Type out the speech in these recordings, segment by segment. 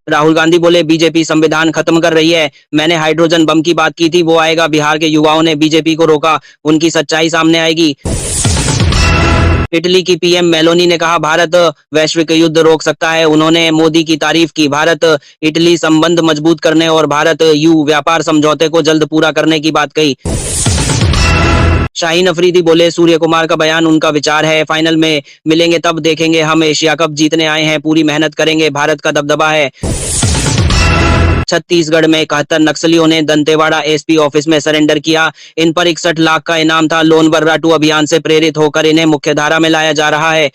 राहुल गांधी बोले बीजेपी संविधान खत्म कर रही है। मैंने हाइड्रोजन बम की बात की थी, वो आएगा। बिहार के युवाओं ने बीजेपी को रोका, उनकी सच्चाई सामने आएगी। इटली की पीएम मेलोनी ने कहा भारत वैश्विक युद्ध रोक सकता है। उन्होंने मोदी की तारीफ की। भारत इटली संबंध मजबूत करने और भारत यू व्यापार समझौते को जल्द पूरा करने की बात कही। शाहीन अफरीदी बोले सूर्य कुमार का बयान उनका विचार है, फाइनल में मिलेंगे तब देखेंगे। हम एशिया कप जीतने आए हैं, पूरी मेहनत करेंगे, भारत का दबदबा है। छत्तीसगढ़ में 71 नक्सलियों ने दंतेवाड़ा एसपी ऑफिस में सरेंडर किया। इन पर 61 लाख का इनाम था। लोन वर्रा 2 अभियान से प्रेरित होकर इन्हें मुख्यधारा में लाया जा रहा है।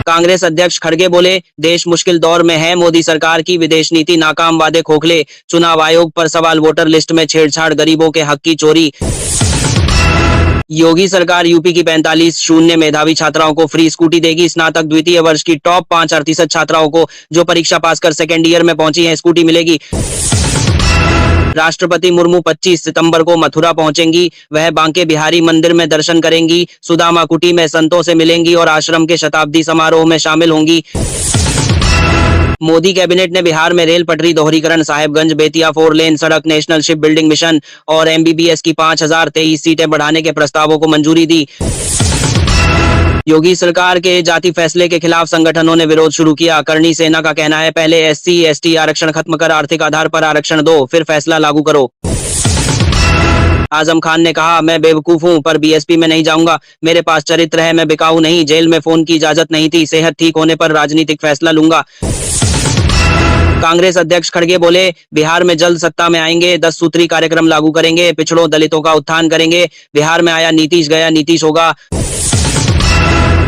कांग्रेस अध्यक्ष खड़गे बोले देश मुश्किल दौर में है, मोदी सरकार की विदेश नीति नाकाम, वादे खोखले। चुनाव आयोग पर सवाल, वोटर लिस्ट में छेड़छाड़, गरीबों के हक की चोरी। योगी सरकार यूपी की 45 शून्य मेधावी छात्राओं को फ्री स्कूटी देगी। स्नातक द्वितीय वर्ष की टॉप 5% छात्राओं को जो परीक्षा पास कर सेकेंड ईयर में पहुंची हैं, स्कूटी मिलेगी। राष्ट्रपति मुर्मू 25 सितंबर को मथुरा पहुंचेंगी। वह बांके बिहारी मंदिर में दर्शन करेंगी, सुदामा कुटी में संतों से मिलेंगी और आश्रम के शताब्दी समारोह में शामिल होंगी। मोदी कैबिनेट ने बिहार में रेल पटरी दोहरीकरण, साहेबगंज बेतिया 4 लेन सड़क, नेशनल शिप बिल्डिंग मिशन और एमबीबीएस की 5023 सीटें बढ़ाने के प्रस्तावों को मंजूरी दी। योगी सरकार के जाति फैसले के खिलाफ संगठनों ने विरोध शुरू किया। करणी सेना का कहना है पहले एससी एसटी आरक्षण खत्म कर आर्थिक आधार पर आरक्षण दो, फिर फैसला लागू करो। आजम खान ने कहा मैं बेवकूफ हूं पर बीएसपी में नहीं जाऊंगा, मेरे पास चरित्र है, मैं बिकाऊ नहीं। जेल में फोन की इजाजत नहीं थी, सेहत ठीक होने पर राजनीतिक फैसला लूंगा। कांग्रेस अध्यक्ष खड़गे बोले बिहार में जल्द सत्ता में आएंगे, 10 सूत्री कार्यक्रम लागू करेंगे, पिछड़ों दलितों का उत्थान करेंगे। बिहार में आया नीतीश, गया नीतीश होगा।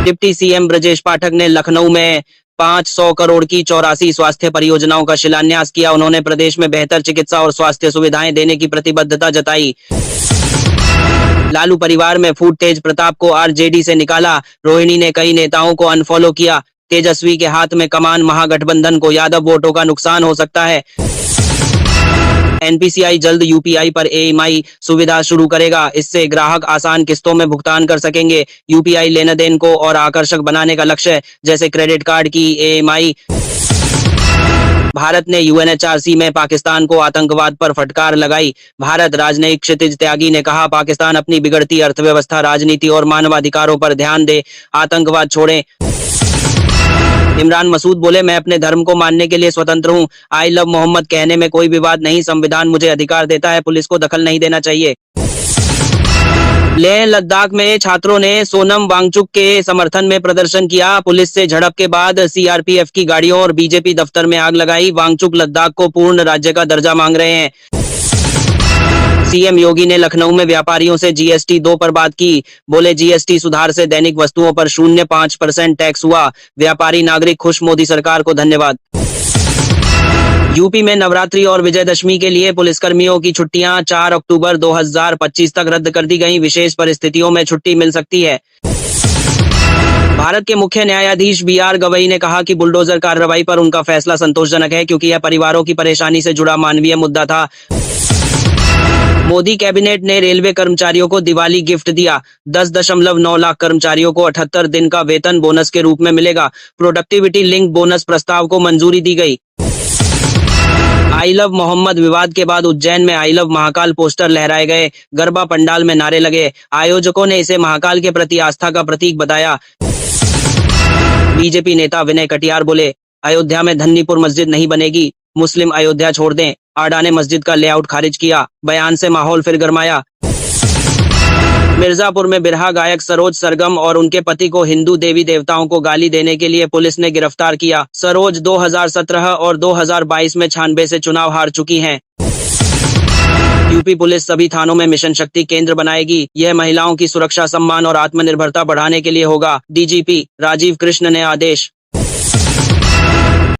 डिप्टी सीएम ब्रजेश पाठक ने लखनऊ में 500 करोड़ की 84 स्वास्थ्य परियोजनाओं का शिलान्यास किया। उन्होंने प्रदेश में बेहतर चिकित्सा और स्वास्थ्य सुविधाएं देने की प्रतिबद्धता जताई। लालू परिवार में फूट तेज प्रताप को आरजेडी से निकाला। रोहिणी ने कई नेताओं को अनफॉलो किया। तेजस्वी के हाथ में कमान, महागठबंधन को यादव वोटों का नुकसान हो सकता है। एनपीसीआई जल्द यूपीआई पर ईएमआई सुविधा शुरू करेगा। इससे ग्राहक आसान किस्तों में भुगतान कर सकेंगे। यूपीआई लेन देन को और आकर्षक बनाने का लक्ष्य, जैसे क्रेडिट कार्ड की ईएमआई। भारत ने यूएनएचआरसी में पाकिस्तान को आतंकवाद पर फटकार लगाई। भारत राजनयिक क्षितिज त्यागी ने कहा पाकिस्तान अपनी बिगड़ती अर्थव्यवस्था, राजनीति और मानवाधिकारों पर ध्यान दे, आतंकवाद छोड़े। इमरान मसूद बोले मैं अपने धर्म को मानने के लिए स्वतंत्र हूं। आई लव मोहम्मद कहने में कोई विवाद नहीं, संविधान मुझे अधिकार देता है, पुलिस को दखल नहीं देना चाहिए। लेह लद्दाख में छात्रों ने सोनम वांगचुक के समर्थन में प्रदर्शन किया। पुलिस से झड़प के बाद सीआरपीएफ की गाड़ियों और बीजेपी दफ्तर में आग लगाई। वांगचुक लद्दाख को पूर्ण राज्य का दर्जा मांग रहे हैं। सीएम योगी ने लखनऊ में व्यापारियों से जीएसटी 2 पर बात की। बोले जीएसटी सुधार से दैनिक वस्तुओं पर 0.5% टैक्स हुआ। व्यापारी नागरिक खुश, मोदी सरकार को धन्यवाद। यूपी में नवरात्रि और विजयदशमी के लिए पुलिसकर्मियों की छुट्टियां 4 अक्टूबर 2025 तक रद्द कर दी गई। विशेष परिस्थितियों में छुट्टी मिल सकती है। भारत के मुख्य न्यायाधीश बीआर गवई ने कहा कि बुलडोजर कार्रवाई पर उनका फैसला संतोषजनक है, क्योंकि यह परिवारों की परेशानी से जुड़ा मानवीय मुद्दा था। मोदी कैबिनेट ने रेलवे कर्मचारियों को दिवाली गिफ्ट दिया। 10.9 लाख कर्मचारियों को 78 दिन का वेतन बोनस के रूप में मिलेगा। प्रोडक्टिविटी लिंक बोनस प्रस्ताव को मंजूरी दी गई। आई लव मोहम्मद विवाद के बाद उज्जैन में आई लव महाकाल पोस्टर लहराए गए। गरबा पंडाल में नारे लगे। आयोजकों ने इसे महाकाल के प्रति आस्था का प्रतीक बताया। बीजेपी नेता विनय कटियार बोले अयोध्या में धन्नीपुर मस्जिद नहीं बनेगी, मुस्लिम अयोध्या छोड़ दें। आडा ने मस्जिद का लेआउट खारिज किया। बयान से माहौल फिर गरमाया। मिर्जापुर में बिरहा गायक सरोज सरगम और उनके पति को हिंदू देवी देवताओं को गाली देने के लिए पुलिस ने गिरफ्तार किया। सरोज 2017 और 2022 में 96 से चुनाव हार चुकी हैं। यूपी पुलिस सभी थानों में मिशन शक्ति केंद्र बनाएगी। यह महिलाओं की सुरक्षा, सम्मान और आत्मनिर्भरता बढ़ाने के लिए होगा। डीजीपी राजीव कृष्ण ने आदेश।